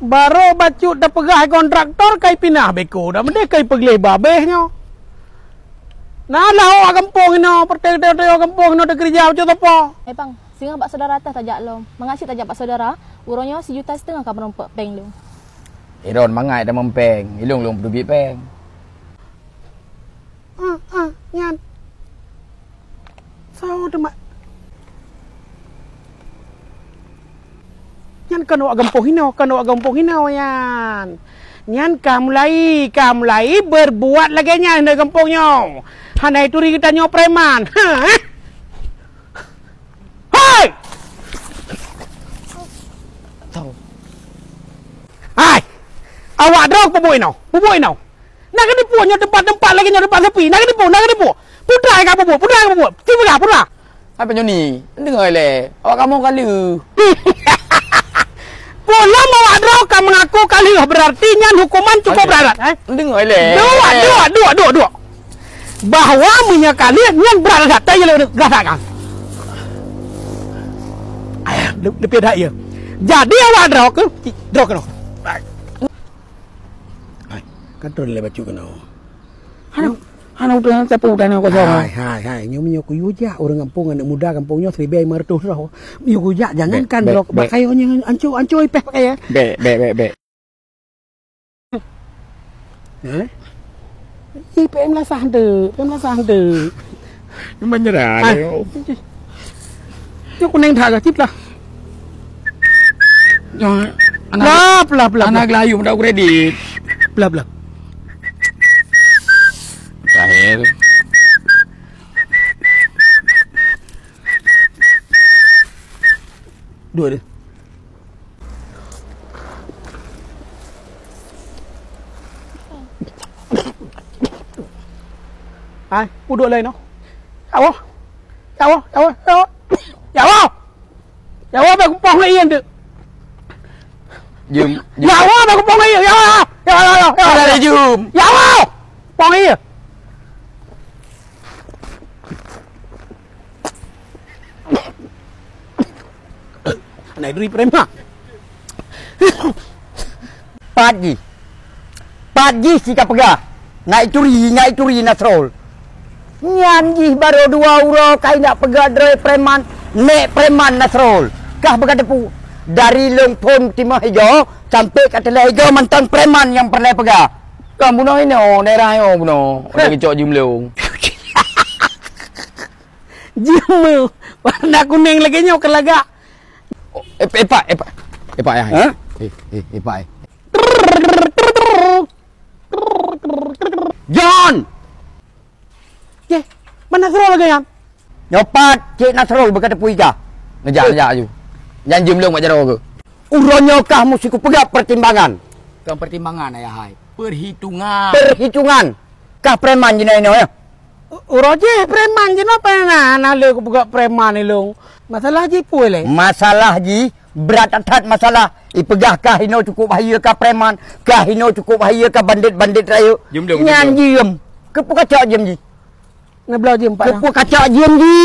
Baru bacut dah pegah kontraktor kai pinah beko dah mendek kai pegleh babehnya. Nah lah orang kampung ini, pertengah-tengah kampung ini ada kerja macam apa? Bang, singa pak saudara atas tajak lo. Mengasih tajak pak saudara, uronnya 1,5 juta kan merompok peng lo. Iron mangai dah mempeng, ilung berdubit peng. Nyan. Sao demak. Nyan kan awak kampung ini, yan. Nyan kamulai berbuat lagi nyan di kampungnya. Hanai turi kita nyo preman. Hai! Tahu. Hai! Awak drog peboi no. Nak kena nyo tempat lagi nyo tempat sepi. Nak kena Putra ka peboi. Tiba putra. Apa nyo ni? Dengar le. Awak kamu kali. Pulang awak drog ka mengaku kali berarti nyan hukuman cukup berat. Dengar le. Dua. Bahawa punya kalian yang berada tak ya le gasakan. Lebih dah ya. Jadi awak drog ke? Kantor le baju kena. Hana udah sapu udah nak kau jawab. Hai. Nyo ku yuja orang kampung anak muda kampungnya 1,000 mertus dah. Nyo ku yuja jangankan drog pakai onyo ancu ipeh pakai ya. Be. PM lah sah de. Menyerah le. Yo ku neng thak tip lah. Pelap. Anak layu dah kredit. Pelap. Terakhir. Dua dia. Ai, dua lên nó. Chào mày cũng bong yên được. Dùm. Chào mày cũng bong yên được. Ada le jum. Chào bong yên. Này đi preman. Pagi sikap pegah. Naik curi Nasrul. Nyanji baru 2 euro kai nak pegah dre preman. Nek preman Nasrul. Kah pegah depu. Dari Longpon Timah Hijau sampai ke Telai Hijau mantan preman yang pernah pegah. Kamu noh ini daerah yo buno. Orang kecok jumlung. Jumel. Warna kuning lagi nyok kelaga. Epak ya. Hah? Epak. John. Mana Nasrul lagi yang? Nyopat Cik Nasrul berkata puika. Ngejak je. Yang jumlung mak jaro ke. Uronyo kah mesti ku pegak pertimbangan. Bukan pertimbangan ayah hai. Perhitungan. Kah preman jina ini ya? Uroje preman jina pena nale ku buka preman ni long. Masalah ji puai le. Masalah ji berat atat masalah. Ipegah kah hino cukup bahaya kah preman, kah hino cukup bahaya kah bandit rayu. Nyan jiem. Kepu kacak jiem ji. Ngeblau jiem pak. Kepu kacak jiem ji.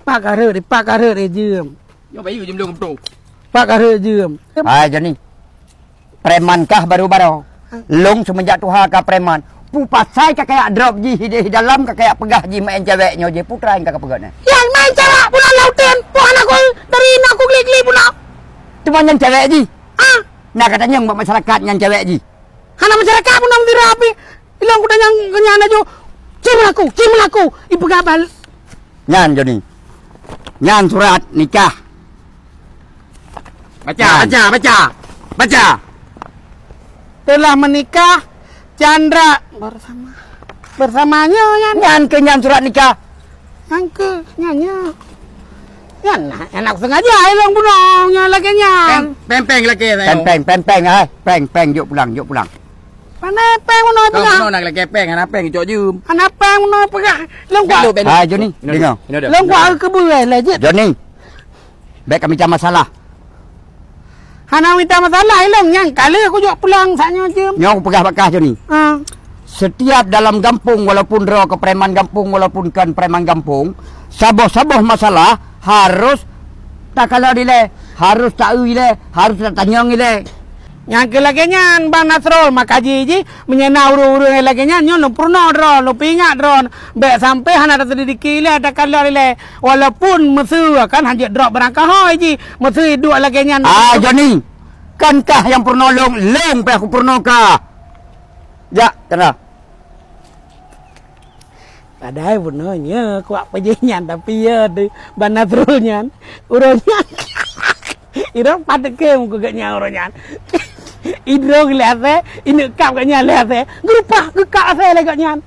Pak kare de jiem. Yo bayu jiem dong kepu. Pak kare jiem. Hai jani. Preman kah baru-baru. Long semenjak tuha kah preman. Pupasai kah kayak drop ji di dalam kah kayak pegah ji main ceweknya je putra yang kah pegah ni. Yang main cewek pulang lautan. Puan aku dari aku klik pulang. Cuma yang cewek ji. Nah katanya yang masyarakat yang cewek ji. Hana masyarakat pun nak dirapi. Ilang kuda yang kenyana jo. Cim laku. Ibu gabal. Nyan Joni. Nyan surat nikah. Baca. Telah menikah Chandra bersamanya Nyan surat nikah. Nyanyi. Yan enak sengaja ilang punongnya lagi nyan. Pempeng lagi saya. Peng yuk pulang. Mana peng mau Kau pegang? nak lagi peng, anak peng cok jum. Anak peng mau pegang. Lengkap. Hai Joni, dengar. Lengkap ke buai lagi. Joni. Baik kami minta masalah. Hana minta masalah ilang yang kali aku juga pulang saknya jum. Nyong pegah bakah Joni. Setiap dalam kampung walaupun roh ke preman kampung walaupun kan preman kampung, saboh masalah harus tak kalau dile, harus tak uile, harus tak tanyong ile. Yang ke lagi nyan Bang Nasrul makaji ji menyena uru-uru lagi nyan nyon lu purno dron lu pingat dron be sampai hana ada sedikit le ada kalau le walaupun mesu kan hanya drop berangkah hoi ji mesu dua lagi nyan Joni kankah yang pernolong leng pe aku pernoka ya kena padahal purnonya kuat pejenyan tapi ya Bang Nasrul nyan urunya irong pada kem kugaknya urunya idro lihat ini kap katnya lihat grupa gekak saya lagi nyan